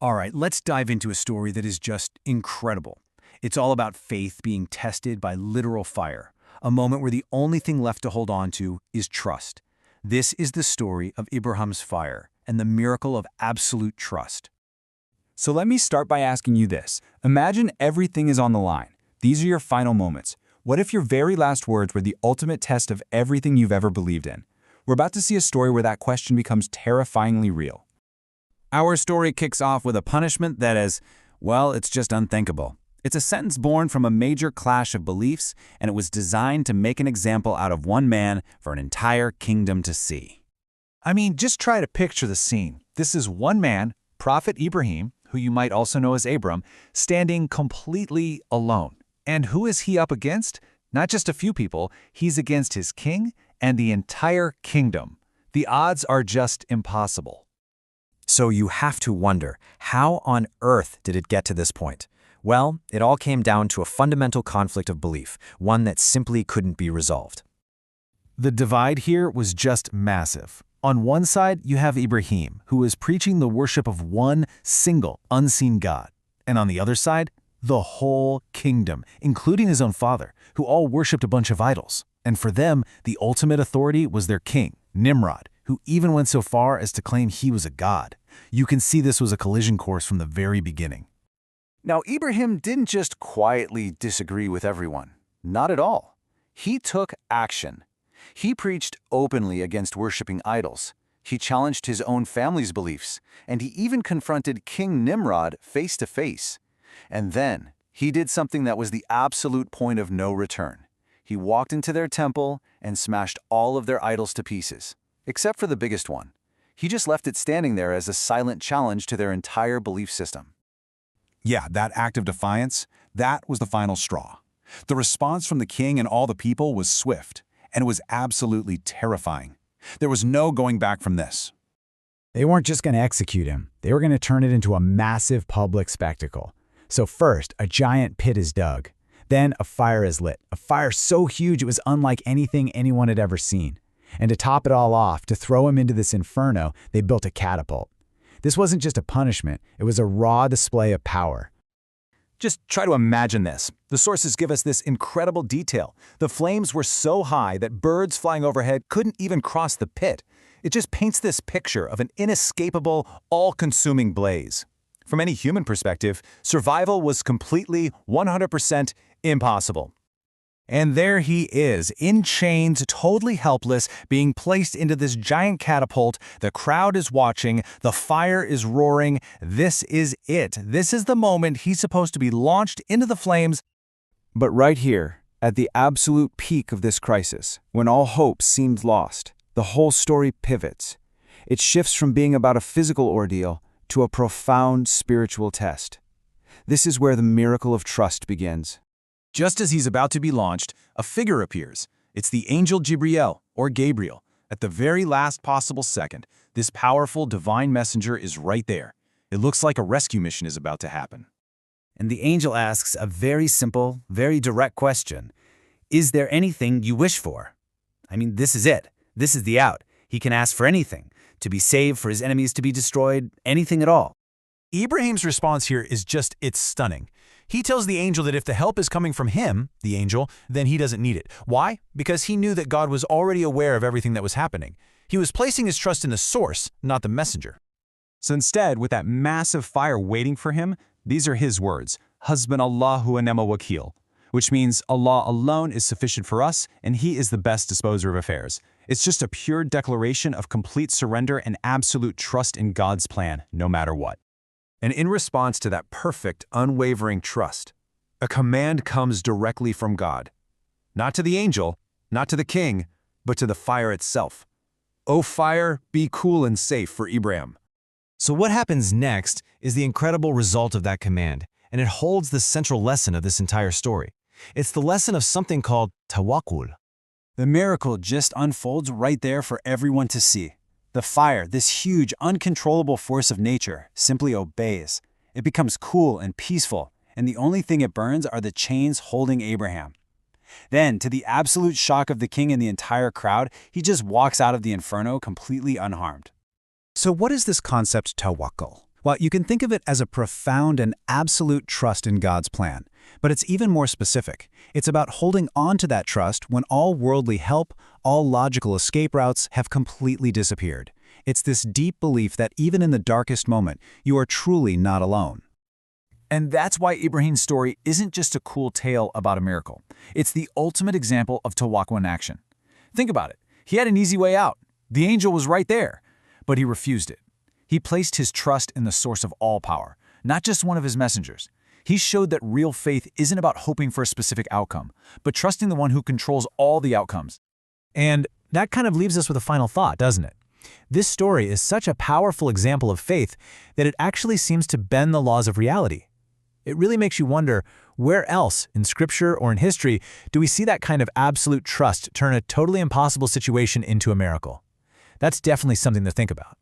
All right, let's dive into a story that is just incredible. It's all about faith being tested by literal fire, a moment where the only thing left to hold on to is trust. This is the story of Ibrahim's fire and the miracle of absolute trust. So let me start by asking you this. Imagine everything is on the line. These are your final moments. What if your very last words were the ultimate test of everything you've ever believed in? We're about to see a story where that question becomes terrifyingly real. Our story kicks off with a punishment that is, well, it's just unthinkable. It's a sentence born from a major clash of beliefs, and it was designed to make an example out of one man for an entire kingdom to see. I mean, just try to picture the scene. This is one man, Prophet Ibrahim, who you might also know as Abram, standing completely alone. And who is he up against? Not just a few people, he's against his king and the entire kingdom. The odds are just impossible. So you have to wonder, how on earth did it get to this point? Well, it all came down to a fundamental conflict of belief, one that simply couldn't be resolved. The divide here was just massive. On one side, you have Ibrahim, who is preaching the worship of one single, unseen God. And on the other side, the whole kingdom, including his own father, who all worshipped a bunch of idols. And for them, the ultimate authority was their king, Nimrod, who even went so far as to claim he was a god. You can see this was a collision course from the very beginning. Now, Ibrahim didn't just quietly disagree with everyone. Not at all. He took action. He preached openly against worshiping idols. He challenged his own family's beliefs, and he even confronted King Nimrod face to face. And then, he did something that was the absolute point of no return. He walked into their temple and smashed all of their idols to pieces, except for the biggest one. He just left it standing there as a silent challenge to their entire belief system. Yeah, that act of defiance, that was the final straw. The response from the king and all the people was swift, and it was absolutely terrifying. There was no going back from this. They weren't just going to execute him. They were going to turn it into a massive public spectacle. So first, a giant pit is dug. Then a fire is lit, a fire so huge it was unlike anything anyone had ever seen. And to top it all off, to throw him into this inferno, they built a catapult. This wasn't just a punishment, it was a raw display of power. Just try to imagine this. The sources give us this incredible detail. The flames were so high that birds flying overhead couldn't even cross the pit. It just paints this picture of an inescapable, all-consuming blaze. From any human perspective, survival was completely, 100% impossible. And there he is, in chains, totally helpless, being placed into this giant catapult. The crowd is watching, the fire is roaring. This is it. This is the moment he's supposed to be launched into the flames. But right here, at the absolute peak of this crisis, when all hope seemed lost, the whole story pivots. It shifts from being about a physical ordeal to a profound spiritual test. This is where the miracle of trust begins. Just as he's about to be launched, a figure appears. It's the angel Gabriel, or Gabriel. At the very last possible second, this powerful divine messenger is right there. It looks like a rescue mission is about to happen. And the angel asks a very simple, very direct question. Is there anything you wish for? I mean, this is it. This is the out. He can ask for anything. To be saved, for his enemies to be destroyed, anything at all. Ibrahim's response here is it's stunning. He tells the angel that if the help is coming from him, the angel, then he doesn't need it. Why? Because he knew that God was already aware of everything that was happening. He was placing his trust in the source, not the messenger. So instead, with that massive fire waiting for him, these are his words, Hasbunallahu wa ni'mal wakil, which means Allah alone is sufficient for us and he is the best disposer of affairs. It's just a pure declaration of complete surrender and absolute trust in God's plan, no matter what. And in response to that perfect, unwavering trust, a command comes directly from God. Not to the angel, not to the king, but to the fire itself. O fire, be cool and safe for Ibrahim. So what happens next is the incredible result of that command, and it holds the central lesson of this entire story. It's the lesson of something called tawakkul. The miracle just unfolds right there for everyone to see. The fire, this huge, uncontrollable force of nature, simply obeys. It becomes cool and peaceful, and the only thing it burns are the chains holding Abraham. Then, to the absolute shock of the king and the entire crowd, he just walks out of the inferno completely unharmed. So what is this concept tawakkul? Well, you can think of it as a profound and absolute trust in God's plan. But it's even more specific. It's about holding on to that trust when all worldly help, all logical escape routes have completely disappeared. It's this deep belief that even in the darkest moment, you are truly not alone. And that's why Ibrahim's story isn't just a cool tale about a miracle. It's the ultimate example of tawakkul in action. Think about it. He had an easy way out. The angel was right there, but he refused it. He placed his trust in the source of all power, not just one of his messengers. He showed that real faith isn't about hoping for a specific outcome, but trusting the one who controls all the outcomes. And that kind of leaves us with a final thought, doesn't it? This story is such a powerful example of faith that it actually seems to bend the laws of reality. It really makes you wonder, where else, in Scripture or in history, do we see that kind of absolute trust turn a totally impossible situation into a miracle? That's definitely something to think about.